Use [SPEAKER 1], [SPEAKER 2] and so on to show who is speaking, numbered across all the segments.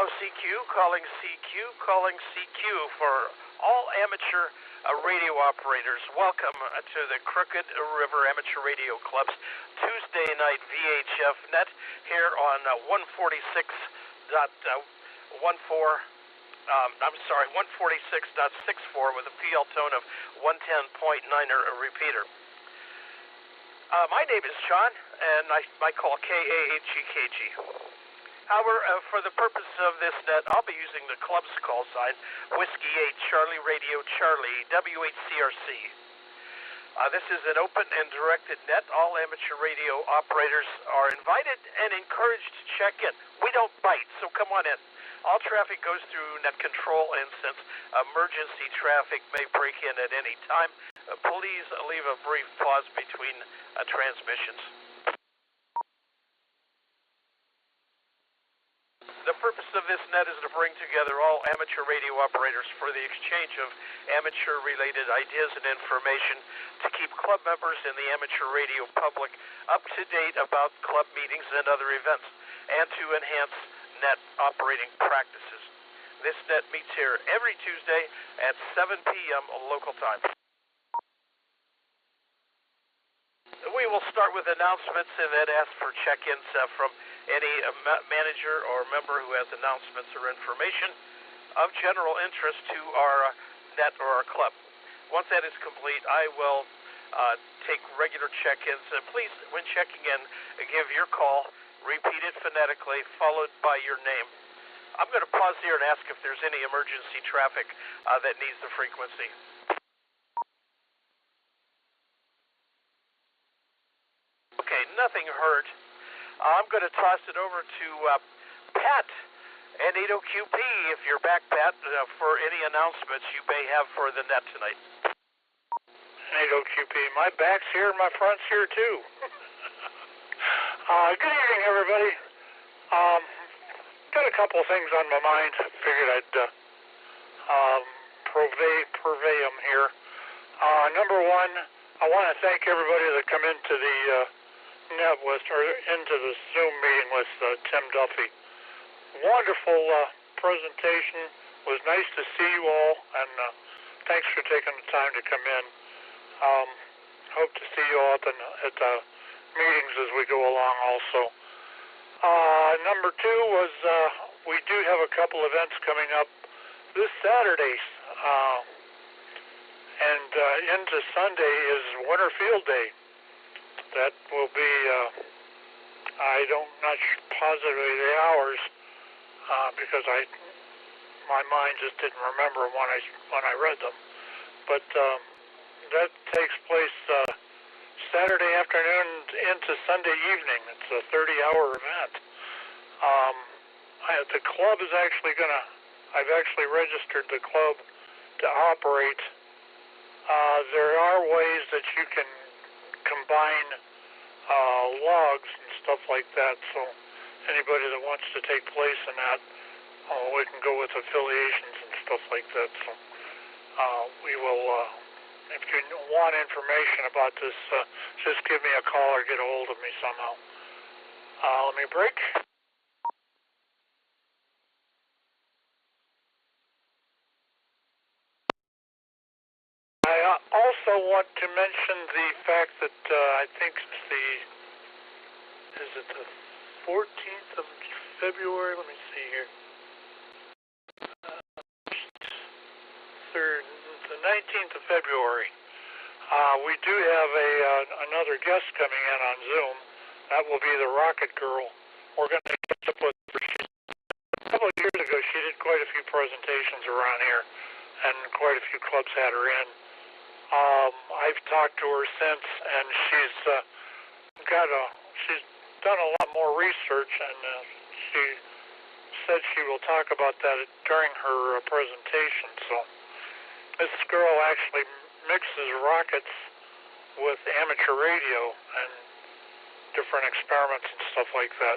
[SPEAKER 1] CQ, calling CQ, calling CQ for all amateur radio operators. Welcome to the Crooked River Amateur Radio Club's Tuesday night VHF net here on 146.64 with a PL tone of 110.9 repeater. My name is John, and I call KAHEKG. However, for the purpose of this net, I'll be using the club's call sign, Whiskey 8 Charlie Radio Charlie, W8CRC. This is an open and directed net. All amateur radio operators are invited and encouraged to check in. We don't bite, so come on in. All traffic goes through net control, and since emergency traffic may break in at any time, please leave a brief pause between transmissions. The purpose of this net is to bring together all amateur radio operators for the exchange of amateur-related ideas and information to keep club members and the amateur radio public up to date about club meetings and other events, and to enhance net operating practices. This net meets here every Tuesday at 7 p.m. local time. We will start with announcements and then ask for check-ins from any manager or member who has announcements or information of general interest to our net or our club. Once that is complete, I will take regular check-ins. Please, when checking in, give your call, repeat it phonetically, followed by your name. I'm going to pause here and ask if there's any emergency traffic that needs the frequency. Okay, nothing heard. I'm going to toss it over to Pat and 80QP, if you're back, Pat, for any announcements you may have for the net tonight.
[SPEAKER 2] 80QP, my back's here and my front's here too. Good evening, everybody. Got a couple of things on my mind. Figured I'd purvey them here. Number one, I want to thank everybody that come into the into the Zoom meeting with Tim Duffy. Wonderful presentation. It was nice to see you all, and thanks for taking the time to come in. Hope to see you all at the meetings as we go along also. Number two was we do have a couple events coming up this Saturday, and into Sunday is Winter Field Day. That will be, not positively the hours, because my mind just didn't remember when I read them. But that takes place Saturday afternoon into Sunday evening. It's a 30-hour event. The club is actually I've actually registered the club to operate. There are ways that you can combine logs and stuff like that, so anybody that wants to take place in that, we can go with affiliations and stuff like that. So we will, if you want information about this, just give me a call or get a hold of me somehow. Let me break. I also want to mention the fact that I think it's the 14th of February? Let me see here. The 19th of February. We do have another guest coming in on Zoom. That will be the Rocket Girl. We're going to catch up with her. A couple of years ago, she did quite a few presentations around here, and quite a few clubs had her in. I've talked to her since, and she's done a lot more research, and she said she will talk about that during her presentation. So this girl actually mixes rockets with amateur radio and different experiments and stuff like that.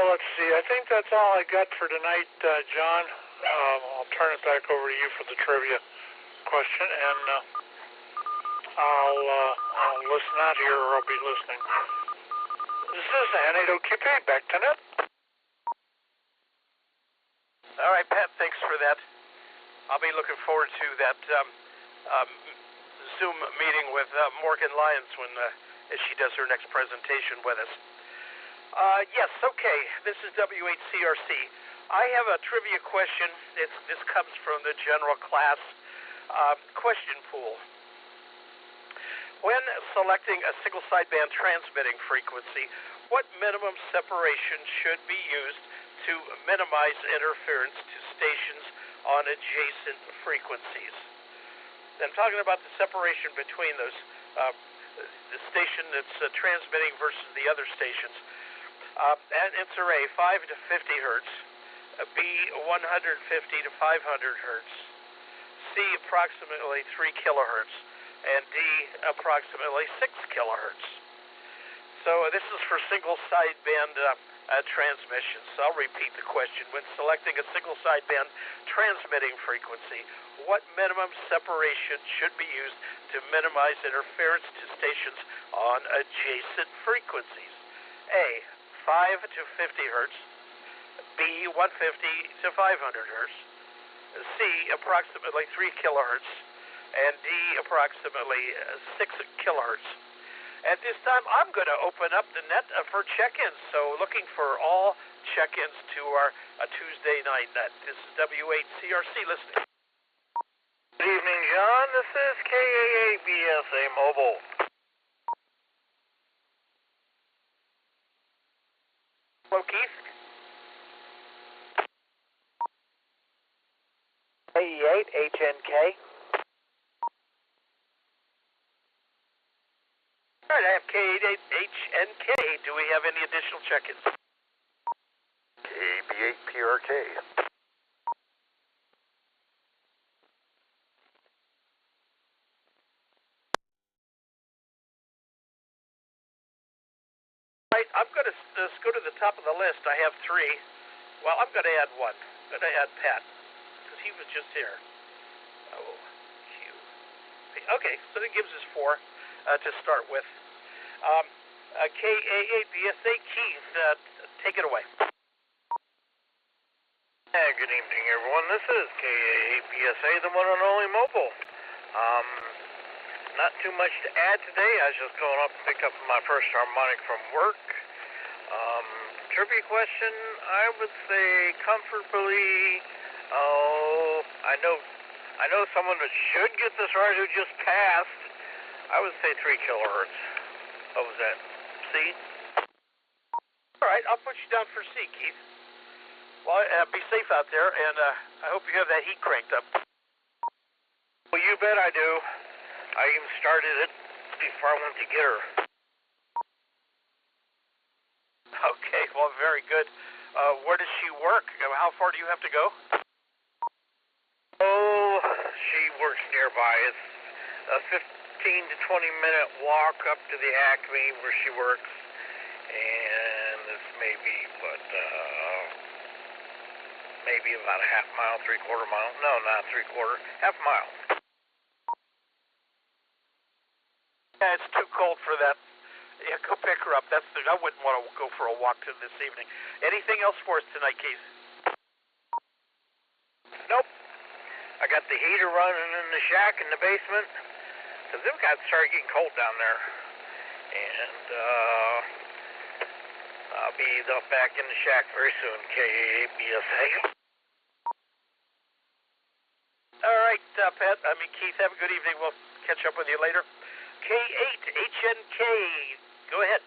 [SPEAKER 2] Let's see. I think that's all I got for tonight, John. I'll turn it back over to you for the trivia question, and I'll listen out here, or I'll be listening. This is N8OQP, back to net.
[SPEAKER 1] All right, Pat, thanks for that. I'll be looking forward to that Zoom meeting with Morgan Lyons as she does her next presentation with us. Yes, okay, this is W8CRC. I have a trivia question. This comes from the general class question pool. When selecting a single sideband transmitting frequency, what minimum separation should be used to minimize interference to stations on adjacent frequencies? I'm talking about the separation between those, the station that's transmitting versus the other stations. It's array 5 to 50 hertz, B 150 to 500 hertz, C approximately 3 kilohertz, and D approximately 6 kilohertz. So this is for single sideband transmissions. So I'll repeat the question. When selecting a single sideband transmitting frequency, what minimum separation should be used to minimize interference to stations on adjacent frequencies? A, 5 to 50 hertz, B, 150 to 500 hertz, C, approximately 3 kilohertz, and D, approximately 6 kilohertz. At this time, I'm going to open up the net for check-ins, so looking for all check-ins to our Tuesday night net. This is W8CRC listening.
[SPEAKER 2] Good evening, John. This is KAABSA Mobile.
[SPEAKER 1] Hello, Keith.
[SPEAKER 3] K8HNK.
[SPEAKER 1] All right, I have K8HNK. Do we have any additional check-ins?
[SPEAKER 3] B8PRK.
[SPEAKER 1] Right, I'm going to go to the top of the list. I have 3. Well, I'm going to add 1. I'm going to add Pat, because he was just here. Oh, Q. Okay, so that gives us 4 to start with. KAABSA, Keith, take it away.
[SPEAKER 2] Good evening, everyone. This is KAABSA, the one and only mobile. Not too much to add today. I was just going up to pick up my first harmonic from work. Trivia question, I would say comfortably, I know someone that should get this right who just passed. I would say 3 kilohertz. What was that? C?
[SPEAKER 1] All right, I'll put you down for C, Keith. Well, be safe out there, and I hope you have that heat cranked up.
[SPEAKER 2] Well, you bet I do. I even started it before I went to get her.
[SPEAKER 1] Okay, well, very good. Where does she work? How far do you have to go?
[SPEAKER 2] Oh, she works nearby. It's a 15 to 20-minute walk up to the Acme where she works. And this may be, maybe about a half mile, 3/4 mile. No, not 3/4, half mile.
[SPEAKER 1] Yeah, it's too cold for that. Yeah, go pick her up. I wouldn't want to go for a walk this evening. Anything else for us tonight, Keith?
[SPEAKER 2] Nope. I got the heater running in the shack in the basement because it started getting cold down there. And I'll be back in the shack very soon, KABSA.
[SPEAKER 1] All right, Keith, have a good evening. We'll catch up with you later. K8HNK, go ahead.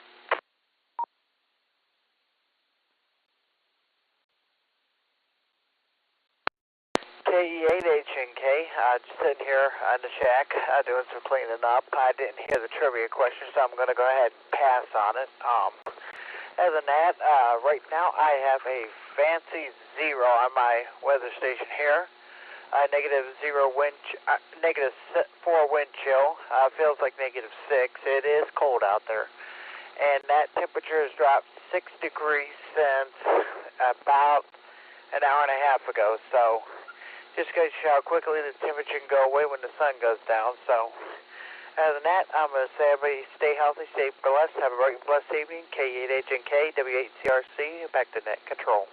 [SPEAKER 3] KE8HNK, just sitting here on the shack, doing some cleaning up. I didn't hear the trivia question, so I'm going to go ahead and pass on it. Other than that, right now I have a fancy 0 on my weather station here. -0 wind, -4 wind chill. Feels like -6. It is cold out there, and that temperature has dropped 6 degrees since about an hour and a half ago. So, just goes to show how quickly the temperature can go away when the sun goes down. So, other than that, I'm going to say everybody stay healthy, stay blessed, have a very blessed evening. K8HNK, W8CRC, back to net control.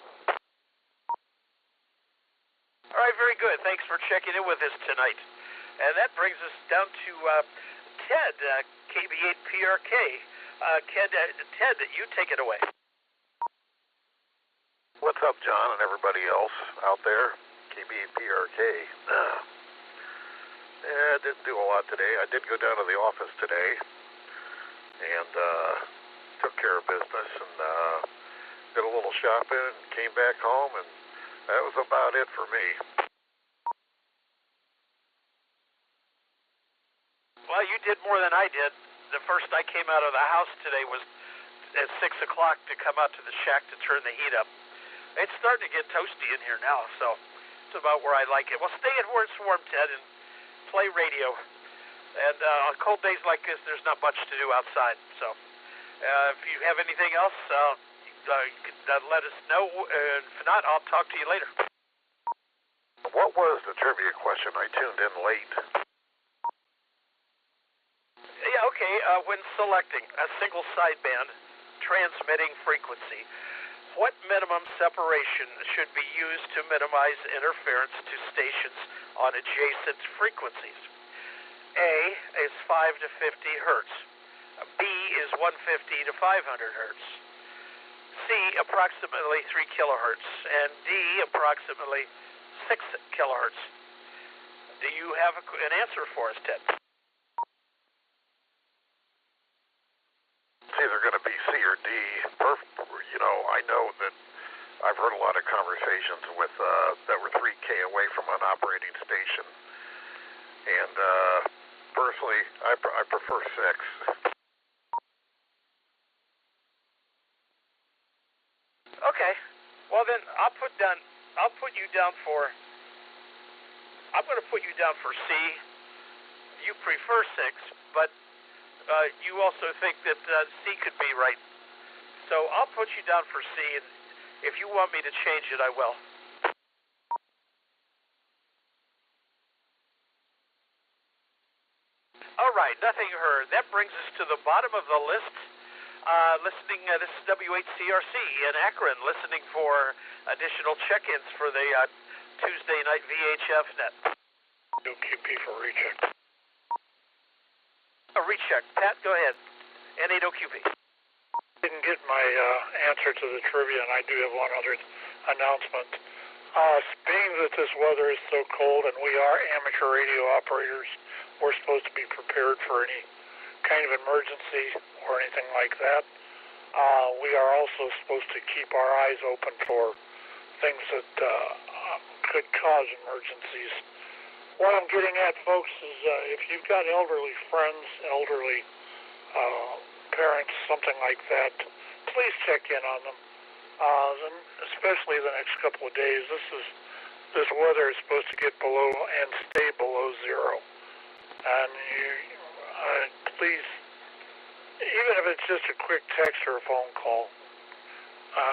[SPEAKER 1] very good. Thanks for checking in with us tonight. And that brings us down to Ted, KB8PRK. Ted, you take it away.
[SPEAKER 4] What's up, John, and everybody else out there? KB8PRK. I didn't do a lot today. I did go down to the office today and took care of business and did a little shopping and came back home, and that was about it for me.
[SPEAKER 1] Well, you did more than I did. The first I came out of the house today was at 6 o'clock to come out to the shack to turn the heat up. It's starting to get toasty in here now, so it's about where I like it. Well, stay in where it's warm, Ted, and play radio. And on cold days like this, there's not much to do outside. So if you have anything else, you can let us know. If not, I'll talk to you later.
[SPEAKER 4] What was the trivia question? I tuned in late.
[SPEAKER 1] Yeah, okay. When selecting a single sideband transmitting frequency, what minimum separation should be used to minimize interference to stations on adjacent frequencies? A is 5 to 50 hertz. B is 150 to 500 hertz. C, approximately 3 kilohertz. And D, approximately 6 kilohertz. Do you have an answer for us, Ted?
[SPEAKER 4] It's either going to be C or D. You know, I know that I've heard a lot of conversations with that were 3K away from an operating station, and personally, I prefer 6.
[SPEAKER 1] Okay. Well then, I'm going to put you down for C. You prefer 6, but you also think that C could be right. So I'll put you down for C, and if you want me to change it, I will. All right, nothing heard. That brings us to the bottom of the list. This is W8CRC in Akron, listening for additional check-ins for the Tuesday night VHF net.
[SPEAKER 2] QP for recheck.
[SPEAKER 1] A recheck. Pat, go ahead. N80QP.
[SPEAKER 2] Didn't get my answer to the trivia, and I do have one other announcement. Being that this weather is so cold and we are amateur radio operators, we're supposed to be prepared for any kind of emergency or anything like that. We are also supposed to keep our eyes open for things that could cause emergencies. What I'm getting at, folks, is if you've got elderly friends, elderly parents, something like that, please check in on them, especially the next couple of days. This weather is supposed to get below and stay below zero, and please, even if it's just a quick text or a phone call,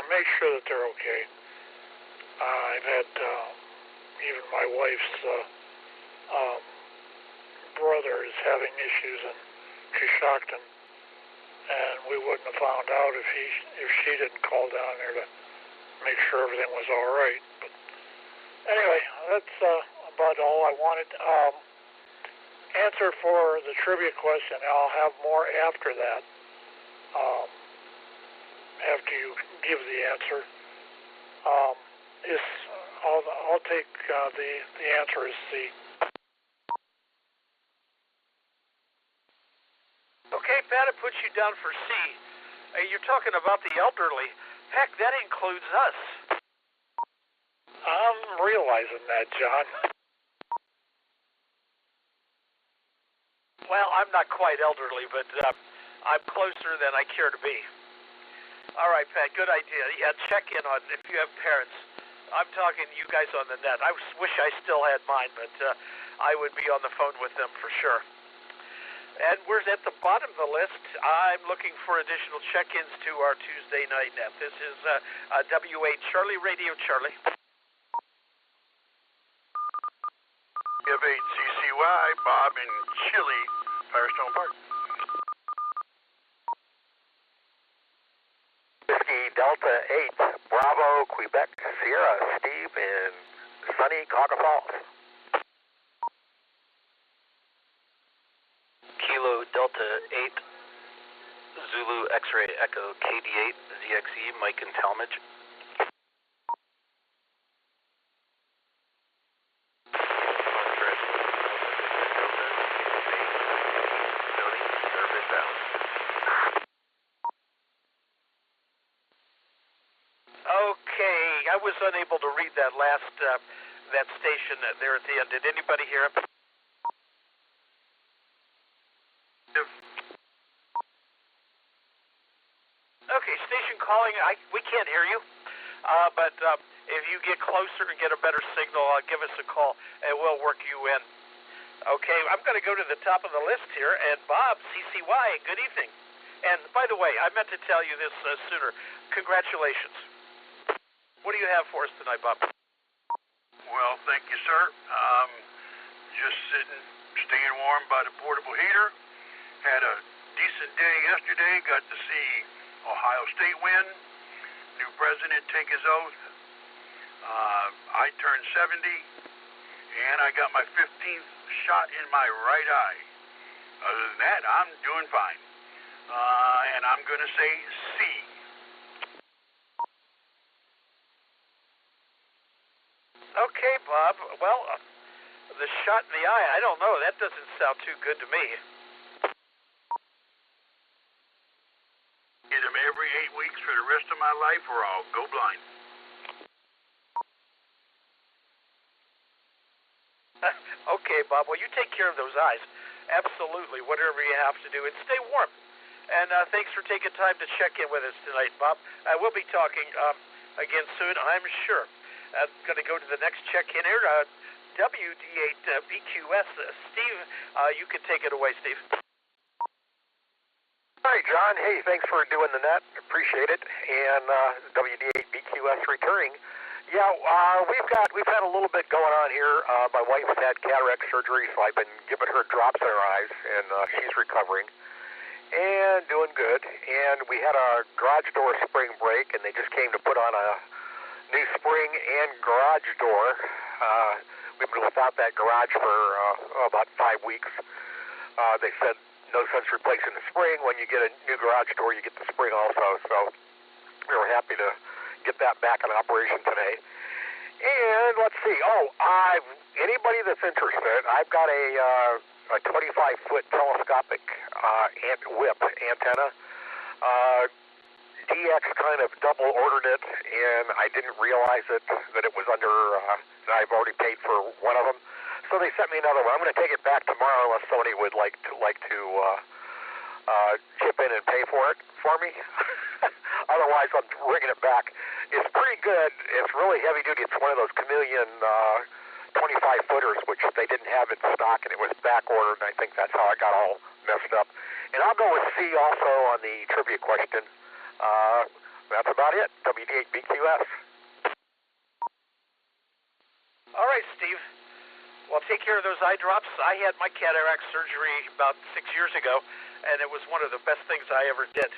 [SPEAKER 2] make sure that they're okay. I've had even my wife's brother is having issues, and she's shocked, and we wouldn't have found out if she didn't call down there to make sure everything was all right. But anyway, that's about all I wanted. Answer for the trivia question. I'll have more after that. After you give the answer, I'll take the answer is C.
[SPEAKER 1] Okay, Pat, it puts you down for C. You're talking about the elderly. Heck, that includes us.
[SPEAKER 2] I'm realizing that, John.
[SPEAKER 1] Well, I'm not quite elderly, but I'm closer than I care to be. All right, Pat, good idea. Yeah, check in on if you have parents. I'm talking to you guys on the net. I wish I still had mine, but I would be on the phone with them for sure. And we're at the bottom of the list. I'm looking for additional check-ins to our Tuesday night net. This is W8 Radio Charlie.
[SPEAKER 4] F8CCY, Bob in Chile, Firestone Park.
[SPEAKER 3] Whiskey Delta 8, Bravo, Quebec, Sierra, Steve in
[SPEAKER 5] sunny Cauca Falls.
[SPEAKER 6] Kilo Delta 8, Zulu X-Ray Echo KD8 ZXE, Mike and Talmadge.
[SPEAKER 1] Okay, I was unable to read that last that station there at the end. Did anybody hear it? Okay, station calling. We can't hear you, but if you get closer and get a better signal, give us a call and we'll work you in. Okay, I'm going to go to the top of the list here, and Bob, CCY, good evening. And by the way, I meant to tell you this sooner. Congratulations. What do you have for us tonight, Bob?
[SPEAKER 7] Well, thank you, sir. Just sitting, staying warm by the portable heater. Had a decent day yesterday. Got to see Ohio State win. New president take his oath. I turned 70, and I got my 15th shot in my right eye. Other than that, I'm doing fine. And I'm going to say C.
[SPEAKER 1] Okay, Bob. Well, the shot in the eye, I don't know. That doesn't sound too good to me.
[SPEAKER 7] Get them every 8 weeks for the rest of my life, or I'll go blind.
[SPEAKER 1] Okay, Bob. Well, you take care of those eyes. Absolutely. Whatever you have to do. And stay warm. And thanks for taking time to check in with us tonight, Bob. We'll be talking again soon, I'm sure. I'm going to go to the next check-in here. WD8BQS. Steve, you can take it away, Steve.
[SPEAKER 5] All right, John. Hey, thanks for doing the net. Appreciate it. And WD8BQS returning. Yeah, we've had a little bit going on here. My wife's had cataract surgery, so I've been giving her drops in her eyes, and she's recovering and doing good. And we had a garage door spring break, and they just came to put on a new spring and garage door. We've been without that garage for about 5 weeks. They said no sense replacing the spring. When you get a new garage door, you get the spring also. So we were happy to get that back in operation today. And let's see. Anybody that's interested, I've got a 25-foot telescopic whip antenna. DX kind of double ordered it, and I didn't realize that it was under, that I've already paid for one of them. So they sent me another one. I'm going to take it back tomorrow unless somebody would like to chip in and pay for it for me. Otherwise, I'm bringing it back. It's pretty good. It's really heavy duty. It's one of those Chameleon 25-footers, which they didn't have in stock, and it was back ordered, and I think that's how I got all messed up. And I'll go with C also on the trivia question. That's about it. WD8BQS.
[SPEAKER 1] All right, Steve. Well, take care of those eye drops. I had my cataract surgery about 6 years ago, and it was one of the best things I ever did.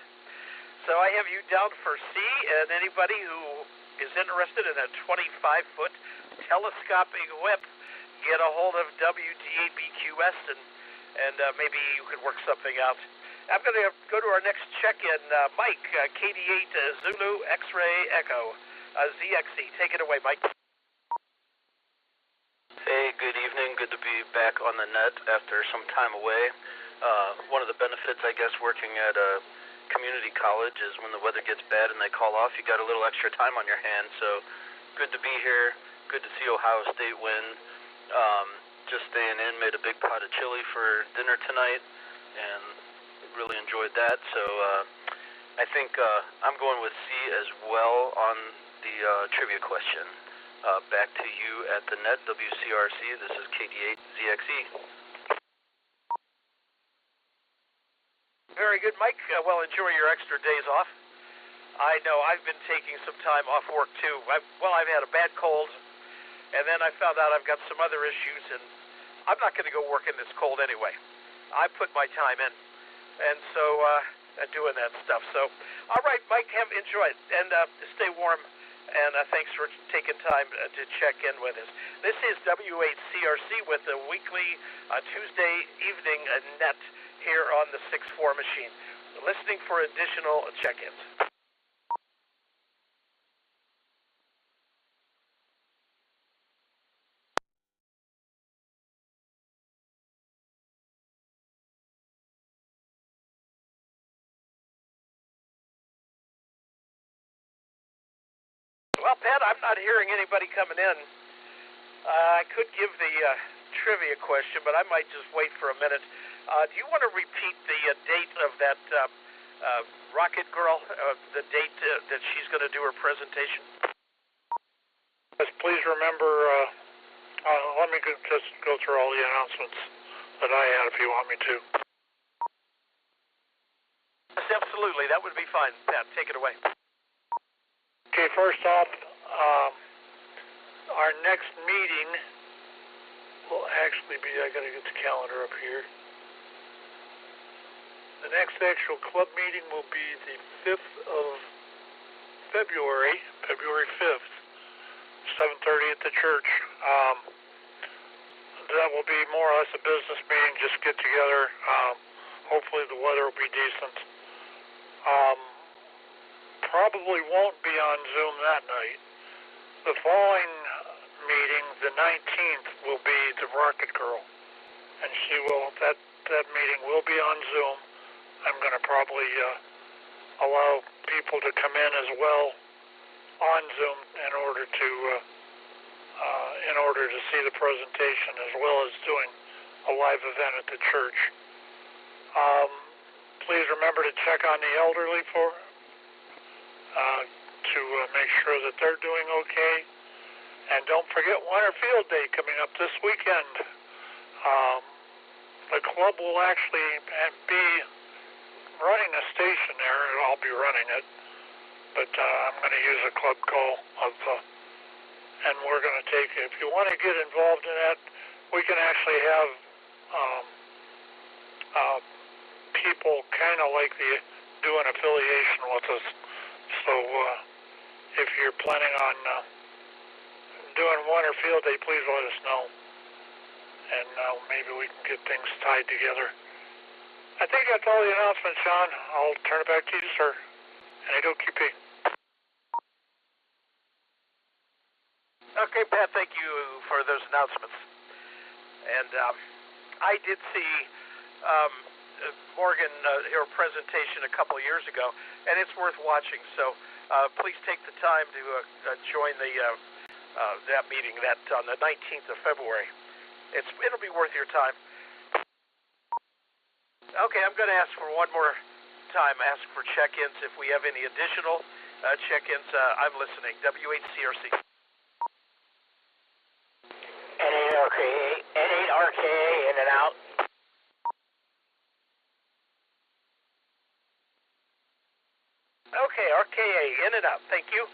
[SPEAKER 1] So I have you down for C, and anybody who is interested in a 25-foot telescopic whip, get a hold of WD8BQS, and maybe you could work something out. I'm going to go to our next check-in. Mike, KD8 Zulu X-Ray Echo, ZXE. Take it away, Mike.
[SPEAKER 6] Hey, good evening. Good to be back on the net after some time away. One of the benefits, I guess, working at a community college is when the weather gets bad and they call off, you got a little extra time on your hands. So good to be here. Good to see Ohio State win. Just staying in, made a big pot of chili for dinner tonight, and really enjoyed that. So I think I'm going with C as well on the trivia question. Back to you at the net, WCRC. This is KD8 ZXE.
[SPEAKER 1] Very good, Mike. Well, enjoy your extra days off. I know I've been taking some time off work, too. I've had a bad cold, and then I found out I've got some other issues, and I'm not going to go work in this cold anyway. I put my time in, and so doing that stuff. So, all right, Mike, enjoy it, and stay warm, and thanks for taking time to check in with us. This is W8CRC with the weekly Tuesday evening net here on the 6-4 machine. Listening for additional check-ins. Well, Pat, I'm not hearing anybody coming in. I could give the trivia question, but I might just wait for a minute. Do you want to repeat the date of that Rocket Girl, the date that she's going to do her presentation?
[SPEAKER 2] Yes, please remember, let me just go through all the announcements that I had if you want me to.
[SPEAKER 1] Yes, absolutely. That would be fine. Pat, take it away.
[SPEAKER 2] Okay, first off, our next meeting will actually be, I gotta get the calendar up here. The next actual club meeting will be the 5th of February, February 5th, 7:30 at the church. That will be more or less a business meeting, just get together. Hopefully the weather will be decent. Probably won't be on Zoom that night. The following meeting, the 19th, will be the Rocket Girl, and she will. That meeting will be on Zoom. I'm going to probably allow people to come in as well on Zoom in order to see the presentation, as well as doing a live event at the church. Please remember to check on the elderly to make sure that they're doing okay. And don't forget Winter Field Day coming up this weekend. The club will actually be running a station there, and I'll be running it. But I'm going to use a club call and we're going to take, if you want to get involved in that, we can actually have people kind of like do an affiliation with us. So if you're planning on doing Winter Field Day, please let us know, and maybe we can get things tied together. I think that's all the announcements, Sean. I'll turn it back to you, sir. And I do keep it.
[SPEAKER 1] Okay, Pat, thank you for those announcements. And I did see Morgan, her presentation a couple of years ago, and it's worth watching. So please take the time to join that meeting on the 19th of February. It'll be worth your time. Okay, I'm going to ask for one more time. Ask for check-ins if we have any additional check-ins. I'm listening. W8CRC.
[SPEAKER 3] N8RKA, in and out.
[SPEAKER 1] Okay, RKA, in and out. Thank you.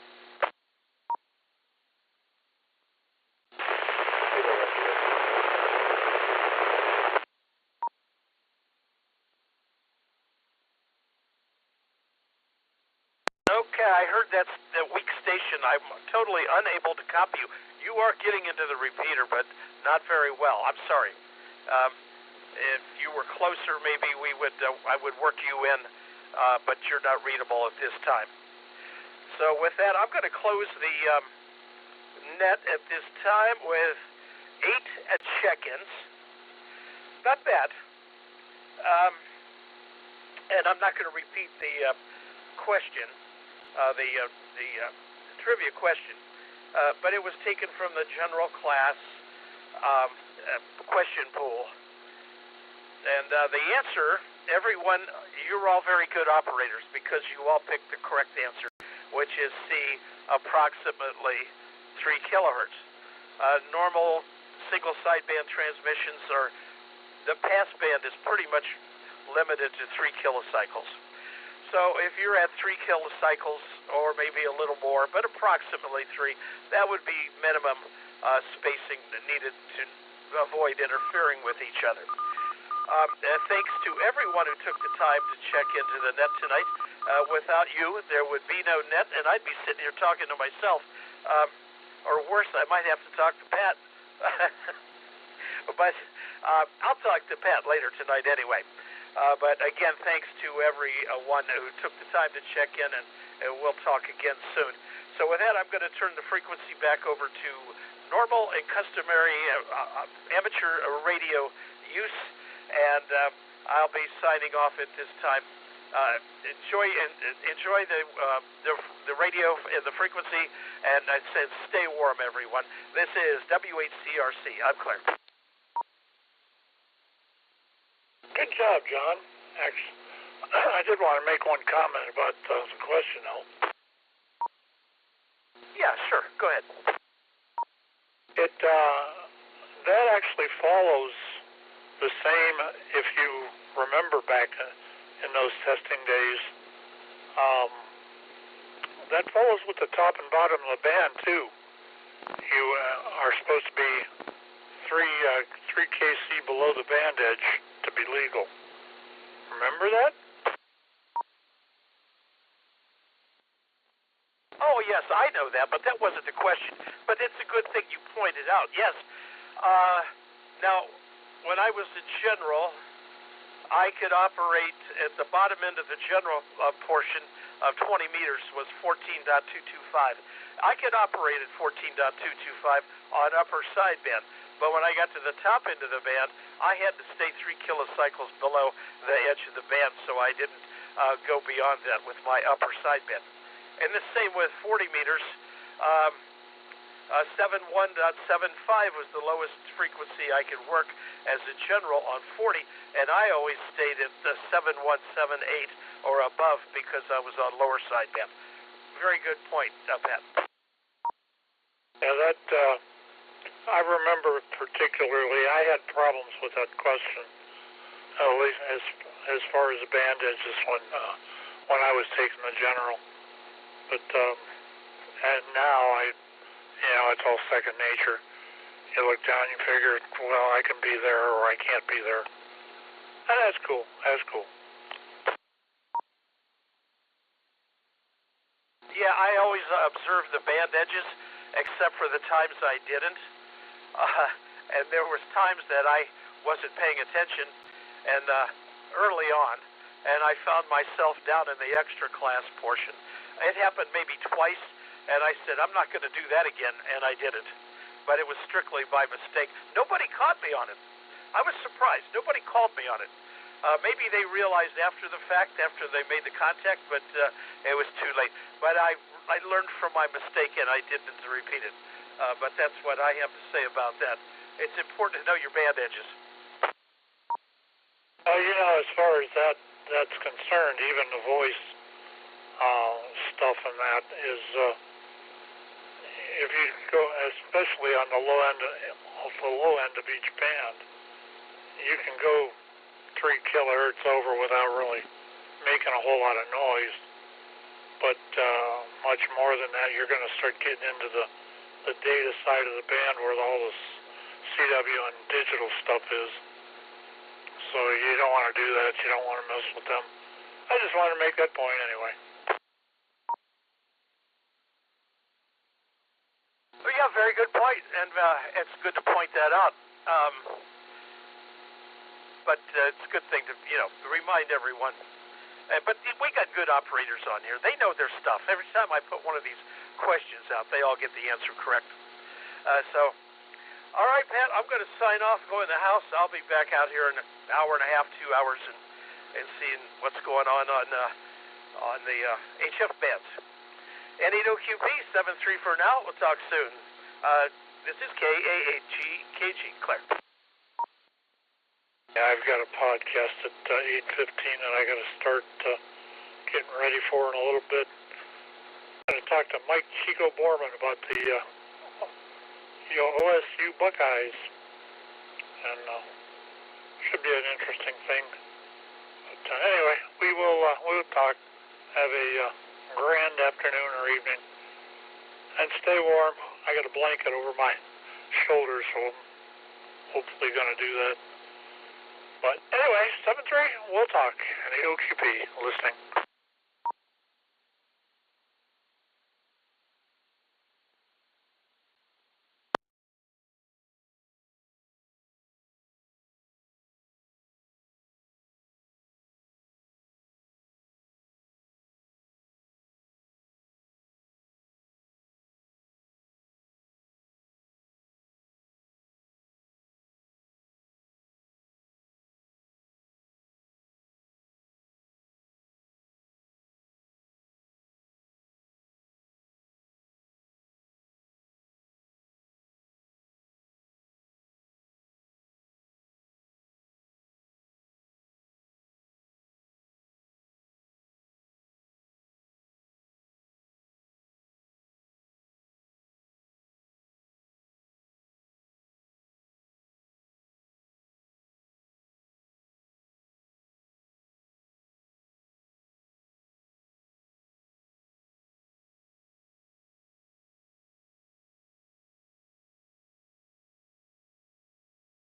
[SPEAKER 1] Okay, I heard that's the weak station. I'm totally unable to copy you. You are getting into the repeater, but not very well. I'm sorry. If you were closer, maybe I would work you in, but you're not readable at this time. So with that, I'm going to close the net at this time with 8 check-ins. Not bad. And I'm not going to repeat the question, the trivia question, but it was taken from the general class question pool. And the answer, everyone, you're all very good operators because you all picked the correct answer, which is C, approximately 3 kilohertz. Normal single sideband transmissions the passband is pretty much limited to 3 kilocycles. So if you're at 3 kilocycles or maybe a little more, but approximately 3, that would be minimum spacing needed to avoid interfering with each other. Thanks to everyone who took the time to check into the net tonight. Without you, there would be no net, and I'd be sitting here talking to myself. Or worse, I might have to talk to Pat. But I'll talk to Pat later tonight anyway. But again, thanks to everyone who took the time to check in, and we'll talk again soon. So with that, I'm going to turn the frequency back over to normal and customary amateur radio use, and I'll be signing off at this time. Enjoy the radio and the frequency, and I said stay warm, everyone. This is W8CRC. I'm Claire.
[SPEAKER 2] Good job, John. Actually, I did want to make one comment about the question, though.
[SPEAKER 1] Yeah, sure. Go ahead.
[SPEAKER 2] That actually follows the same, if you remember back in those testing days, that follows with the top and bottom of the band, too. You are supposed to be 3 kc below the band edge to be legal. Remember that?
[SPEAKER 1] Oh, yes, I know that, but that wasn't the question. But it's a good thing you pointed out. Yes. Now, when I was a general, I could operate at the bottom end of the general portion of 20 meters was 14.225. I could operate at 14.225 on upper sideband, but when I got to the top end of the band, I had to stay 3 kilocycles below the edge of the band, so I didn't go beyond that with my upper sideband. And the same with 40 meters. 71.75 was the lowest frequency I could work as a general on 40, and I always stayed at the 7178 or above because I was on lower sideband. Very good point, Pat.
[SPEAKER 2] Yeah, that I remember particularly. I had problems with that question, at least as far as the band edges when I was taking the general. But and now it's all second nature. You look down, you figure, well, I can be there or I can't be there. And that's cool. That's cool.
[SPEAKER 1] Yeah, I always observed the band edges, except for the times I didn't. And there was times that I wasn't paying attention, and early on, and I found myself down in the extra class portion. It happened maybe twice, and I said, I'm not going to do that again, and I didn't. But it was strictly by mistake. Nobody caught me on it. I was surprised. Nobody called me on it. Maybe they realized after the fact, after they made the contact, but it was too late. But I learned from my mistake, and I didn't repeat it. But that's what I have to say about that. It's important to know your band edges.
[SPEAKER 2] As far as that's concerned, even the voice stuff and that is, if you go, especially on the low end of each band, you can go 3 kilohertz over without really making a whole lot of noise. But much more than that, you're going to start getting into the data side of the band where all this CW and digital stuff is. So you don't want to do that. You don't want to mess with them. I just wanted to make that point anyway.
[SPEAKER 1] Well, yeah, very good point, and it's good to point that out. But it's a good thing to, remind everyone. But we got good operators on here. They know their stuff. Every time I put one of these questions out, they all get the answer correct. All right, Pat, I'm going to sign off, go in the house. I'll be back out here in an hour and a half, 2 hours, and seeing what's going on the HF bands. N80QP 73 for now. We'll talk soon. This is KAHG, Claire.
[SPEAKER 2] Yeah, I've got a podcast at 8:15 that I got to start getting ready for in a little bit. I'm going to talk to Mike Chico Borman about the OSU Buckeyes, and should be an interesting thing. But anyway, we'll talk. Have a grand afternoon or evening, and stay warm. I got a blanket over my shoulders, so I'm hopefully going to do that. But anyway, 7-3, we'll talk. And AOQP listening.